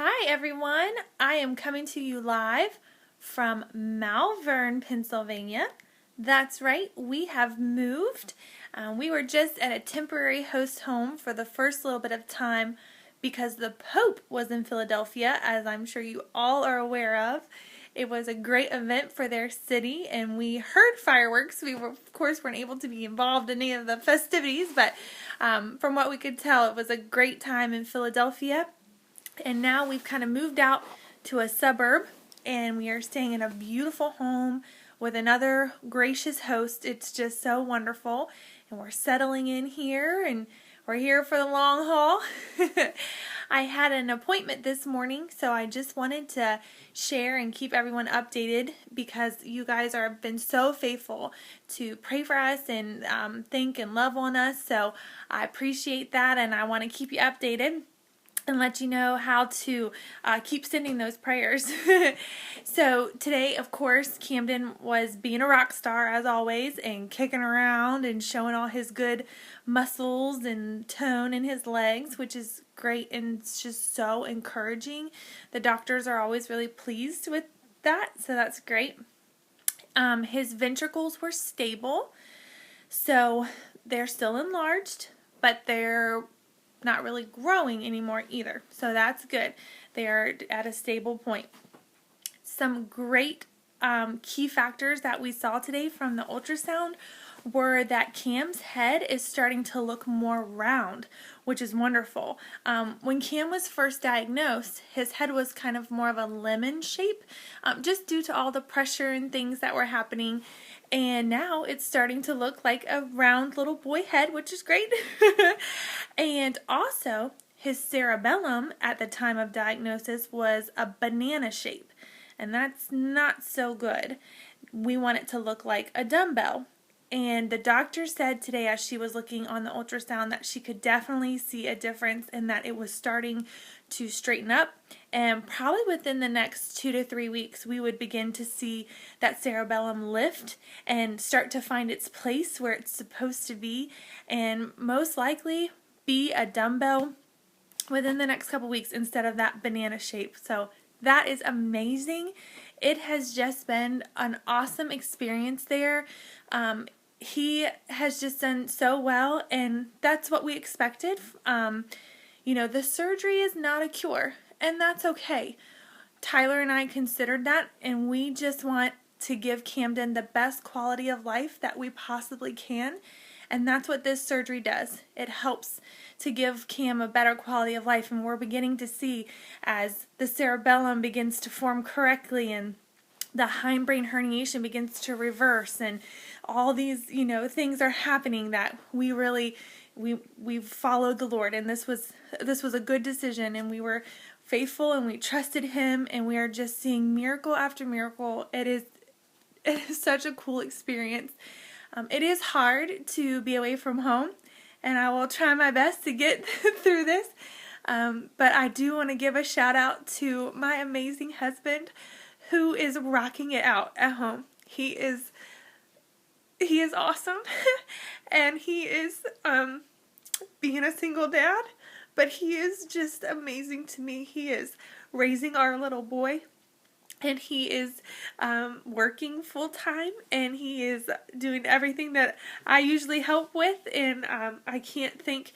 Hi everyone, I am coming to you live from Malvern, Pennsylvania. That's right, we have moved. We were just at a temporary host home for the first little bit of time because the Pope was in Philadelphia, as I'm sure you all are aware of. It was a great event for their city, and we heard fireworks. We, of course, weren't able to be involved in any of the festivities, but from what we could tell, it was a great time in Philadelphia. And now we've kind of moved out to a suburb, and we are staying in a beautiful home with another gracious host. It's just so wonderful, and we're settling in here, and we're here for the long haul. I had an appointment this morning, so I just wanted to share and keep everyone updated because you guys have been so faithful to pray for us and think and love on us. So I appreciate that, and I want to keep you updated and let you know how to keep sending those prayers. So today, of course, Camden was being a rock star as always and kicking around and showing all his good muscles and tone in his legs, which is great and it's just so encouraging. The doctors are always really pleased with that, so that's great. His ventricles were stable, so they're still enlarged, but they're not really growing anymore either. So that's good. They are at a stable point. Some great key factors that we saw today from the ultrasound were that Cam's head is starting to look more round, which is wonderful. When Cam was first diagnosed, his head was kind of more of a lemon shape, just due to all the pressure and things that were happening. And now it's starting to look like a round little boy head, which is great. And also, his cerebellum at the time of diagnosis was a banana shape. And that's not so good. We want it to look like a dumbbell. And the doctor said today as she was looking on the ultrasound that she could definitely see a difference and that it was starting to straighten up. And probably within the next 2 to 3 weeks, we would begin to see that cerebellum lift and start to find its place where it's supposed to be, and most likely be a dumbbell within the next couple weeks instead of that banana shape. So that is amazing. It has just been an awesome experience there. He has just done so well, and that's what we expected. The surgery is not a cure, and that's okay. Tyler and I considered that, and we just want to give Camden the best quality of life that we possibly can, and that's what this surgery does. It helps to give Cam a better quality of life, and we're beginning to see as the cerebellum begins to form correctly and the hindbrain herniation begins to reverse, and all these, things are happening that we've followed the Lord, and this was a good decision, and we were faithful, and we trusted Him, and we are just seeing miracle after miracle. It is such a cool experience. It is hard to be away from home, and I will try my best to get through this. But I do want to give a shout out to my amazing husband, who is rocking it out at home. He is awesome, and he is being a single dad, but he is just amazing to me. He is raising our little boy, and he is working full time, and he is doing everything that I usually help with, and I can't thank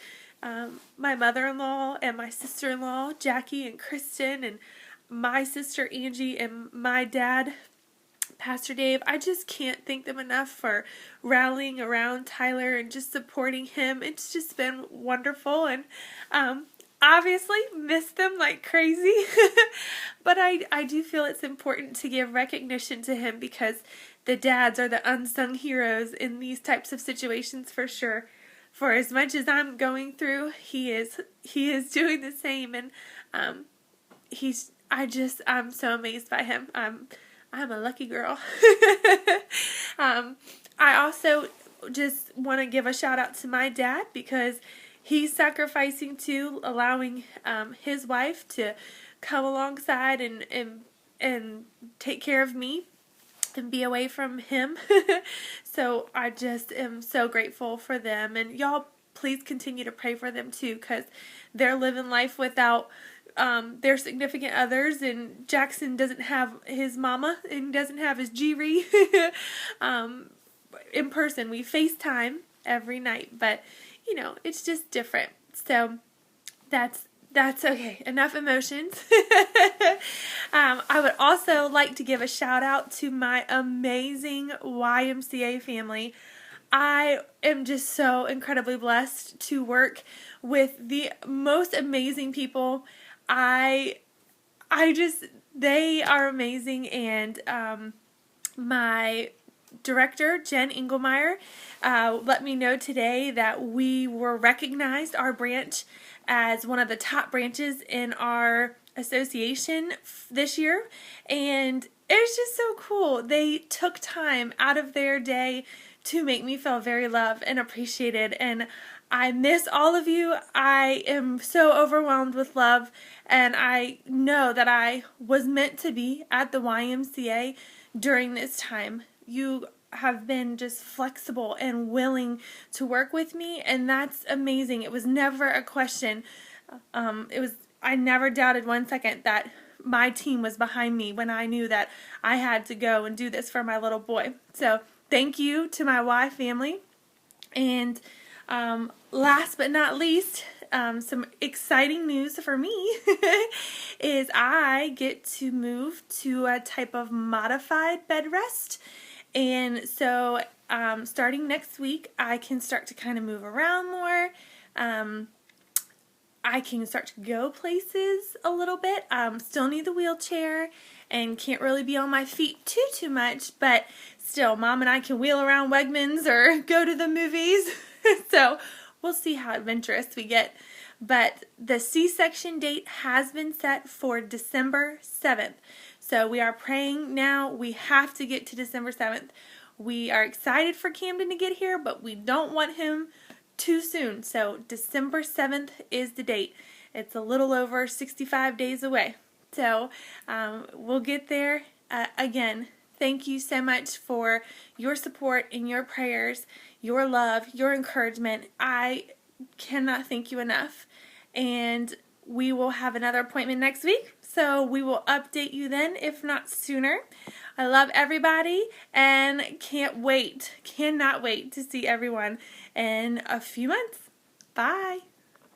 my mother-in-law and my sister-in-law, Jackie and Kristen, and my sister Angie and my dad, Pastor Dave. I just can't thank them enough for rallying around Tyler and just supporting him. It's just been wonderful, and obviously miss them like crazy. But I do feel it's important to give recognition to him because the dads are the unsung heroes in these types of situations for sure. For as much as I'm going through, he is doing the same, and I'm so amazed by him. I'm a lucky girl. I also just want to give a shout out to my dad because he's sacrificing too, allowing his wife to come alongside and take care of me and be away from him. So I just am so grateful for them, and y'all please continue to pray for them too, because they're living life without their significant others, and Jackson doesn't have his mama and doesn't have his G-Ree in person. We FaceTime every night, but it's just different. So that's okay. Enough emotions. I would also like to give a shout out to my amazing YMCA family. I am just so incredibly blessed to work with the most amazing people. They are amazing, and my director, Jen Engelmeyer, let me know today that we were recognized, our branch, as one of the top branches in our association this year, and it's just so cool. They took time out of their day to make me feel very loved and appreciated, and I miss all of you. I am so overwhelmed with love, and I know that I was meant to be at the YMCA during this time. You have been just flexible and willing to work with me, and that's amazing. It was never a question. I never doubted 1 second that my team was behind me when I knew that I had to go and do this for my little boy. So thank you to my Y family. And last but not least, some exciting news for me is I get to move to a type of modified bed rest. And so starting next week, I can start to kind of move around more. I can start to go places a little bit. Still need the wheelchair and can't really be on my feet too much, but still, Mom and I can wheel around Wegmans or go to the movies. So we'll see how adventurous we get. But the C-section date has been set for December 7th. So we are praying now. We have to get to December 7th. We are excited for Camden to get here, but we don't want him too soon. So December 7th is the date. It's a little over 65 days away. So we'll get there. Again, thank you so much for your support and your prayers, your love, your encouragement. I cannot thank you enough. And we will have another appointment next week, so we will update you then, if not sooner. I love everybody and cannot wait to see everyone in a few months. Bye.